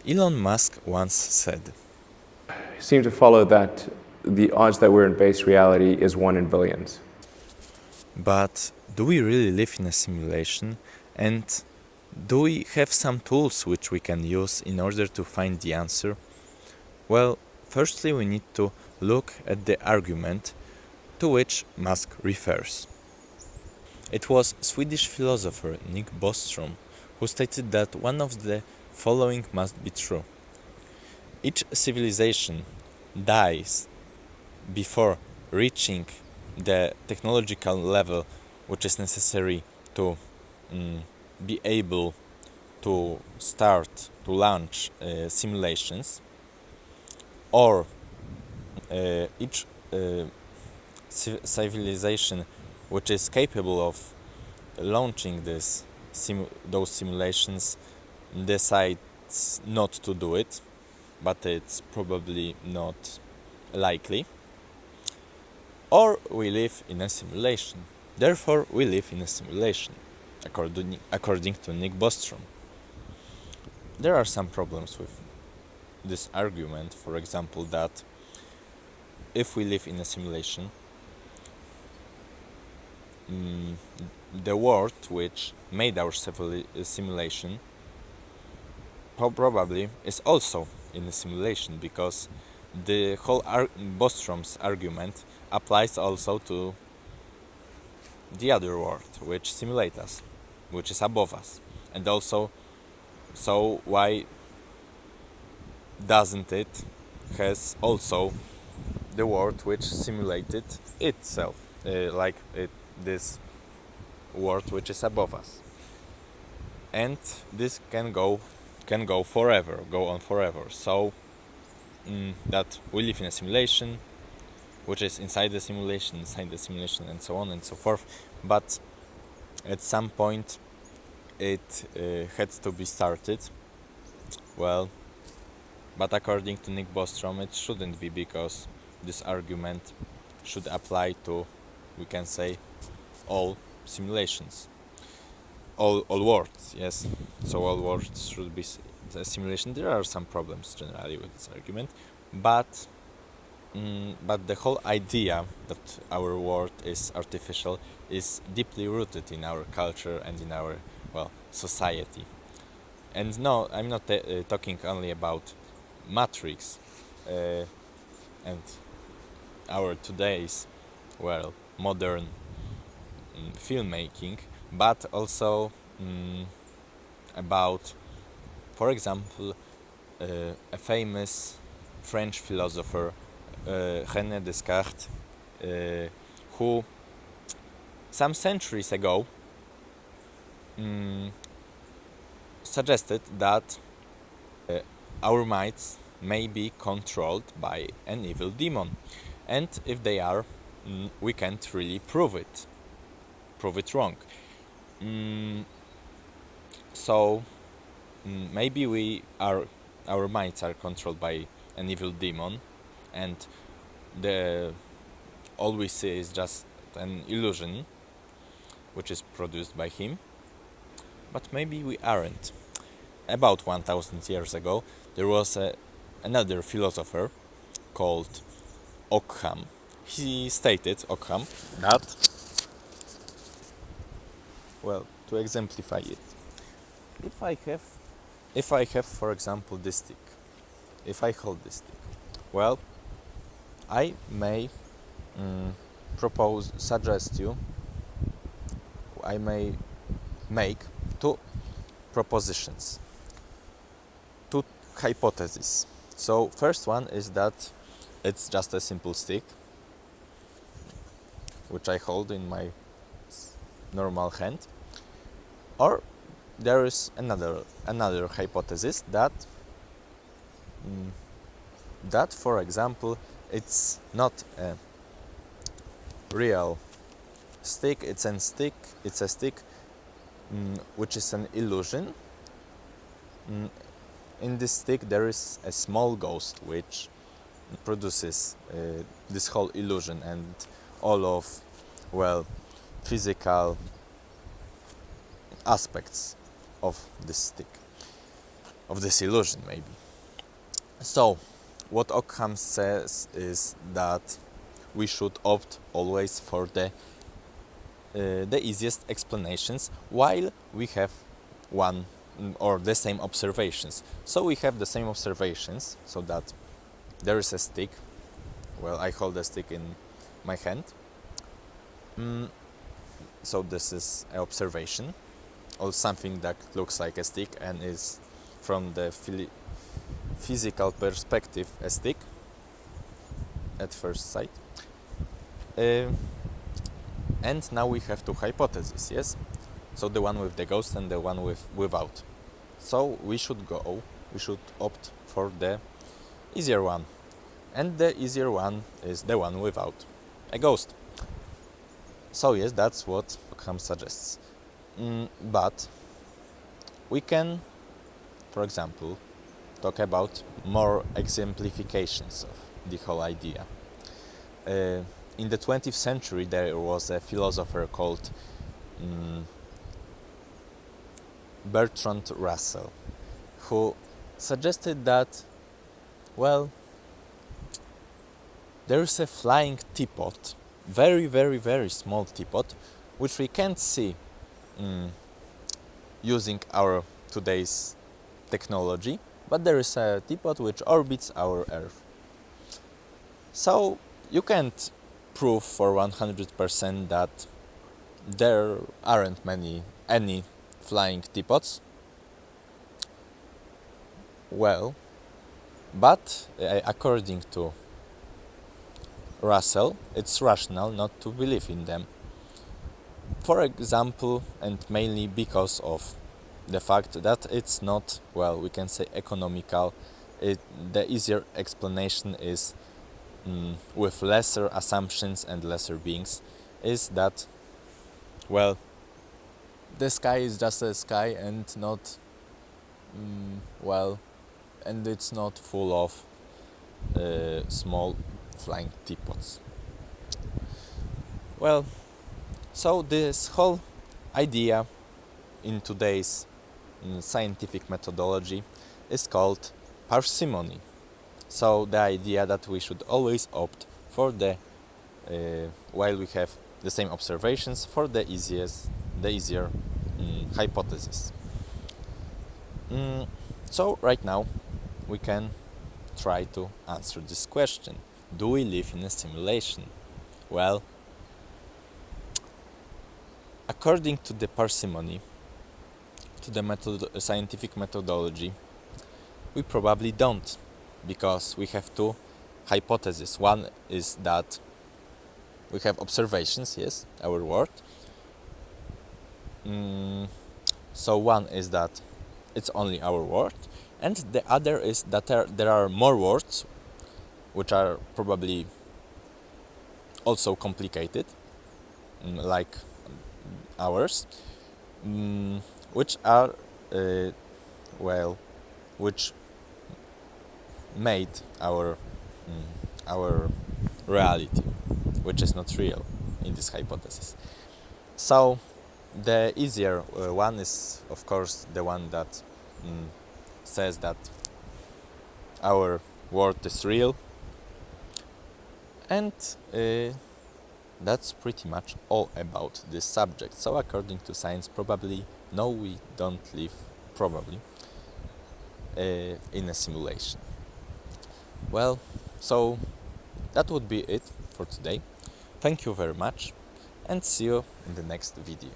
Elon Musk once said, Seem to follow that the odds that we're in base reality is 1 in billions. but do we really live in a simulation? And do we have some tools which we can use in order to find the answer? Well, firstly we need to look at the argument to which Musk refers. It was Swedish philosopher Nick Bostrom who stated that one of the following must be true. Each civilization dies before reaching the technological level which is necessary to be able to start to launch simulations, or each civilization which is capable of launching those simulations decides not to do it, but it's probably not likely, or we live in a simulation. Therefore, we live in a simulation, according to Nick Bostrom. There are some problems with this argument, for example, that if we live in a simulation, the world which made our simulation probably is also in a simulation, because the whole Bostrom's argument applies also to the other world which simulates us, which is above us. And also, so why doesn't it has also the world which simulated itself, this world which is above us? And this can go on forever. So that we live in a simulation, which is inside the simulation, and so on and so forth. But at some point, it had to be started. Well, but according to Nick Bostrom, it shouldn't be, because this argument should apply to, we can say, all simulations, all worlds. Yes, so all worlds should be a simulation. There are some problems generally with this argument, but the whole idea that our world is artificial is deeply rooted in our culture and in our, society. And no, I'm not talking only about Matrix and our today's, modern filmmaking, but also about, for example, a famous French philosopher, René Descartes, who some centuries ago suggested that our minds may be controlled by an evil demon, and if they are, we can't really prove it wrong. So maybe our minds are controlled by an evil demon, and all we see is just an illusion which is produced by him. But maybe we aren't. About 1000 years ago, there was another philosopher called Ockham. He stated, Ockham, that, to exemplify it, if I have, for example, this stick, if I hold this stick, I may I may make two propositions, two hypotheses. So first one is that it's just a simple stick which I hold in my normal hand, or there is another hypothesis that for example, it's not a real stick, it's a stick which is an illusion. In this stick there is a small ghost which produces this whole illusion and all of, physical aspects of this stick. of this illusion, maybe. So, what Occam says is that we should opt always for the easiest explanations, while we have one or the same observations. So we have the same observations, so that there is a stick. Well, I hold a stick in my hand. So this is an observation, or something that looks like a stick and is from the physical perspective a stick at first sight. And now we have two hypotheses, yes? So the one with the ghost and the one without. So we should opt for the easier one. And the easier one is the one without a ghost. So yes, that's what Occam suggests. But we can, for example, talk about more exemplifications of the whole idea. In the 20th century, there was a philosopher called Bertrand Russell, who suggested that, well, there is a flying teapot, very, very, very small teapot, which we can't see using our today's technology, but there is a teapot which orbits our Earth. So you can't prove for 100% that there aren't any flying teapots. Well, but according to Russell, it's rational not to believe in them. For example, and mainly because of the fact that it's not, well, we can say economical. The easier explanation is with lesser assumptions and lesser beings, is that, well, the sky is just a sky and not, and it's not full of small flying teapots. Well, so this whole idea in today's scientific methodology is called parsimony. So the idea that we should always opt for the, while we have the same observations, for the easier hypothesis. So right now we can try to answer this question. Do we live in a simulation? Well, according to the parsimony, to the scientific methodology, we probably don't, because we have two hypotheses. One is that we have observations, yes, our world. So one is that it's only our world, and the other is that there are more worlds which are probably also complicated, like ours, which are, which made our reality, which is not real in this hypothesis. So the easier one is, of course, the one that says that our world is real, and that's pretty much all about this subject. So according to science, probably no, we don't live in a simulation. Well, so that would be it for today. Thank you very much, and see you in the next video.